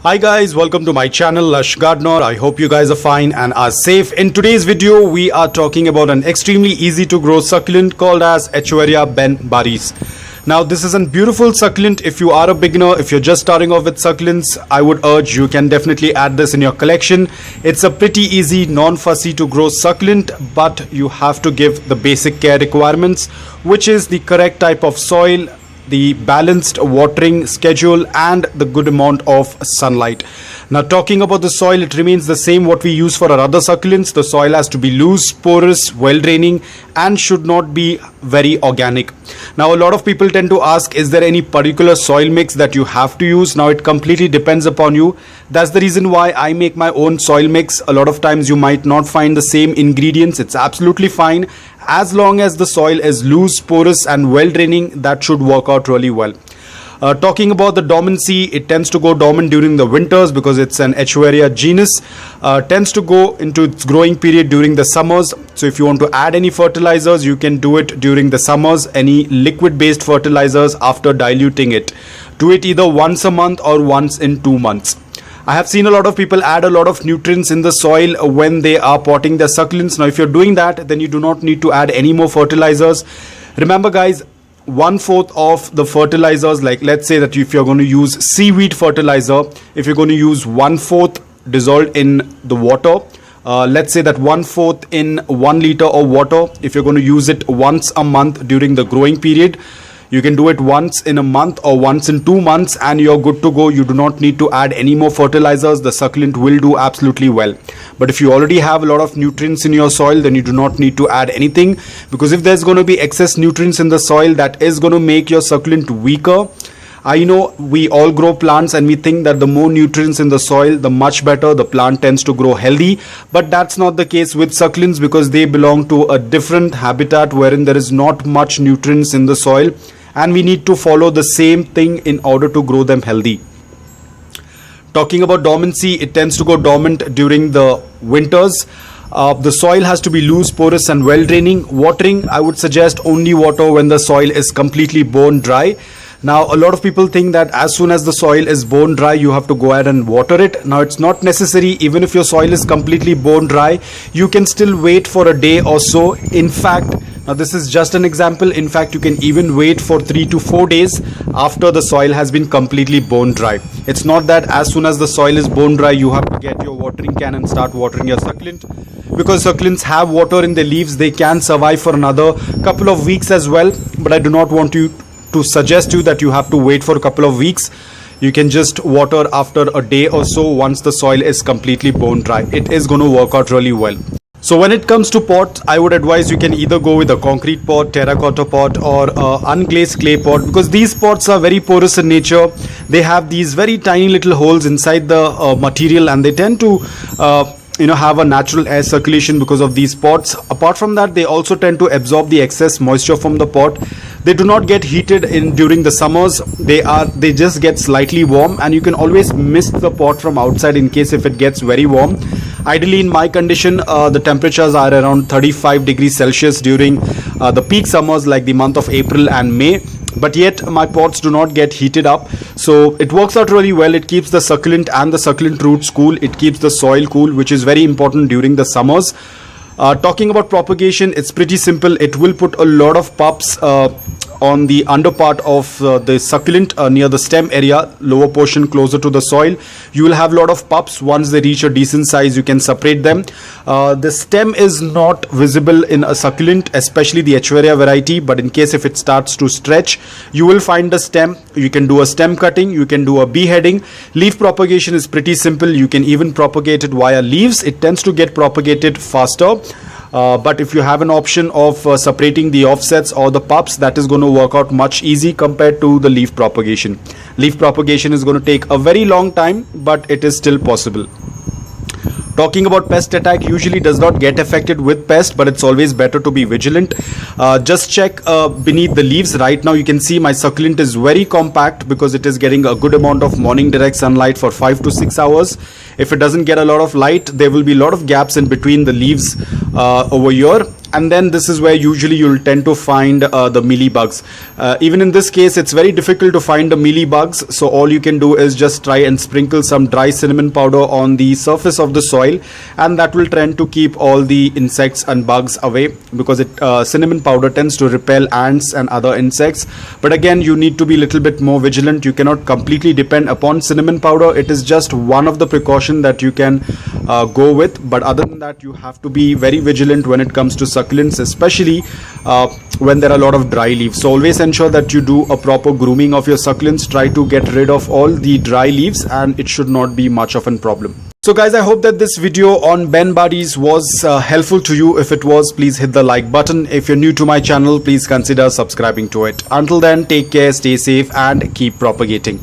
Hi guys, welcome to my channel Lush Gardener. I hope you guys are fine and are safe. In today's video, we are talking about an extremely easy to grow succulent called as Echeveria Badis. Now this is a beautiful succulent. If you are a beginner, if you're just starting off with succulents, I would urge you can definitely add this in your collection. It's a pretty easy, non-fussy to grow succulent, but you have to give the basic care requirements, which is the correct type of soil, the balanced watering schedule, and the good amount of sunlight. Now talking about the soil, it remains the same what we use for our other succulents. The soil has to be loose, porous, well draining, and should not be very organic. Now a lot of people tend to ask, is there any particular soil mix that you have to use? Now it completely depends upon you. That's the reason why I make my own soil mix. A lot of times you might not find the same ingredients. It's absolutely fine. As long as the soil is loose, porous, and well draining, that should work out really well. Talking about the dormancy, it tends to go dormant during the winters because it's an Echeveria genus. Tends to go into its growing period during the summers. So if you want to add any fertilizers, you can do it during the summers. Any liquid based fertilizers after diluting it. Do it either once a month or once in 2 months. I have seen a lot of people add a lot of nutrients in the soil when they are potting their succulents. Now if you're doing that, then you do not need to add any more fertilizers. Remember guys, 1/4 of the fertilizers, like let's say that if you're going to use seaweed fertilizer, if you're going to use 1/4 dissolved in the water, let's say that 1/4 in 1 liter of water, if you're going to use it once a month during the growing period, you can do it once in a month or once in 2 months and you're good to go. You do not need to add any more fertilizers. The succulent will do absolutely well. But if you already have a lot of nutrients in your soil, then you do not need to add anything, because if there's going to be excess nutrients in the soil, that is going to make your succulent weaker. I know we all grow plants and we think that the more nutrients in the soil, the much better. The plant tends to grow healthy, but that's not the case with succulents because they belong to a different habitat wherein there is not much nutrients in the soil, and we need to follow the same thing in order to grow them healthy. Talking about dormancy, it tends to go dormant during the winters. The soil has to be loose, porous, and well draining. Watering, I would suggest only water when the soil is completely bone dry. Now a lot of people think that as soon as the soil is bone dry, you have to go ahead and water it. Now it's not necessary. Even if your soil is completely bone dry, you can still wait for a day or so. In fact, now this is just an example. In fact, you can even wait for 3 to 4 days after the soil has been completely bone dry. It's not that as soon as the soil is bone dry, you have to get your watering can and start watering your succulent. Because succulents have water in their leaves, they can survive for another couple of weeks as well. But I do not want to suggest you that you have to wait for a couple of weeks. You can just water after a day or so once the soil is completely bone dry. It is going to work out really well. So when it comes to pot, I would advise you can either go with a concrete pot, terracotta pot, or unglazed clay pot, because these pots are very porous in nature. They have these very tiny little holes inside the material, and they tend to have a natural air circulation because of these pots. Apart from that, they also tend to absorb the excess moisture from the pot. They do not get heated in during the summers. They just get slightly warm, and you can always mist the pot from outside in case if it gets very warm. Ideally in my condition, the temperatures are around 35 degrees Celsius during the peak summers like the month of April and May. But yet my pots do not get heated up, so it works out really well. It keeps the succulent and the succulent roots cool. It keeps the soil cool, which is very important during the summers. Talking about propagation, it's pretty simple. It will put a lot of pups on the under part of the succulent near the stem area, lower portion closer to the soil. You will have a lot of pups. Once they reach a decent size, you can separate them. The stem is not visible in a succulent, especially the Echeveria variety, but in case if it starts to stretch, you will find the stem. You can do a stem cutting, you can do a beheading. Leaf propagation is pretty simple. You can even propagate it via leaves. It tends to get propagated faster. But if you have an option of separating the offsets or the pups, that is going to work out much easy compared to the leaf propagation. Leaf propagation is going to take a very long time, but it is still possible. Talking about pest attack, usually does not get affected with pest, but it's always better to be vigilant. Just check beneath the leaves. Right now you can see my succulent is very compact because it is getting a good amount of morning direct sunlight for 5 to 6 hours. If it doesn't get a lot of light, there will be a lot of gaps in between the leaves over here, and then this is where usually you'll tend to find the mealy bugs. Even in this case, it's very difficult to find the mealy bugs, so all you can do is just try and sprinkle some dry cinnamon powder on the surface of the soil, and that will tend to keep all the insects and bugs away, because cinnamon powder tends to repel ants and other insects. But again, you need to be a little bit more vigilant. You cannot completely depend upon cinnamon powder. It is just one of the precautions that you can go with, but other than that, you have to be very vigilant when it comes to succulents, especially when there are a lot of dry leaves. So always ensure that you do a proper grooming of your succulents. Try to get rid of all the dry leaves, and it should not be much of a problem. So guys, I hope that this video on Badis was helpful to you. If it was, please hit the like button. If you're new to my channel, please consider subscribing to it. Until then, take care, stay safe, and keep propagating.